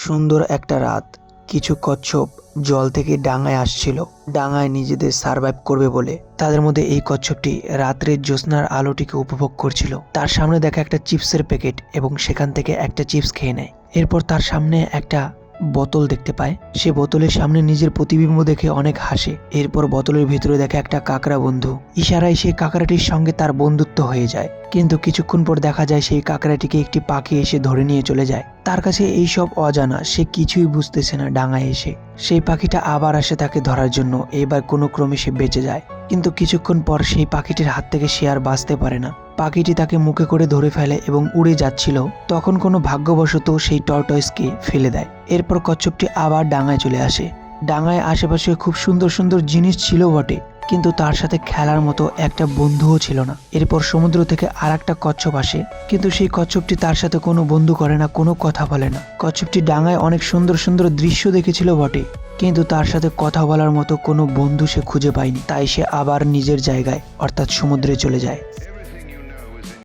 সুন্দর একটা রাত। কিছু কচ্ছপ জল থেকে ডাঙায় আসছিল, ডাঙায় নিজেদের সারভাইভ করবে বলে। তাদের মধ্যে এই কচ্ছপটি রাত্রের জ্যোৎস্নার আলোটিকে উপভোগ করছিল। তার সামনে দেখা একটা চিপসের প্যাকেট এবং সেখান থেকে একটা চিপস খেয়ে নেয়। এরপর তার সামনে একটা বোতল দেখতে পায়। সে বোতলের সামনে নিজের প্রতিবিম্ব দেখে অনেক হাসে। এরপর বোতলের ভিতরে দেখে একটা কাকড়া বন্ধু। ইশারায় সেই কাকড়াটির সঙ্গে তার বন্ধুত্ব হয়ে যায়, কিন্তু কিছুক্ষণ পর দেখা যায় সেই কাকড়াটিকে একটি পাখি এসে ধরে নিয়ে চলে যায়। তার কাছে এইসব অজানা, সে কিছুই বুঝতেছে না। ডাঙায় এসে সেই পাখিটা আবার আসে তাকে ধরার জন্য। এবার কোনো ক্রমে সে বেঁচে যায়, কিন্তু কিছুক্ষণ পর সেই পাখিটির হাত থেকে সে আর বাঁচতে পারে না। পাখিটি তাকে মুখে করে ধরে ফেলে এবং উড়ে যাচ্ছিল। তখন কোনো ভাগ্যবশত সেই টর্টয়েসকে ফেলে দেয়। এরপর কচ্ছপটি আবার ডাঙায় চলে আসে। ডাঙায় আশেপাশে খুব সুন্দর সুন্দর জিনিস ছিল বটে, কিন্তু তার সাথে খেলার মতো একটা বন্ধুও ছিল না। এরপর সমুদ্র থেকে আর একটা কচ্ছপ আসে, কিন্তু সেই কচ্ছপটি তার সাথে কোনো বন্ধু করে না, কোনো কথা বলে না। কচ্ছপটি ডাঙায় অনেক সুন্দর সুন্দর দৃশ্য দেখেছিল বটে, কিন্তু তার সাথে কথা বলার মতো কোনো বন্ধু সে খুঁজে পায়নি। তাই সে আবার নিজের জায়গায় অর্থাৎ সমুদ্রে চলে যায়।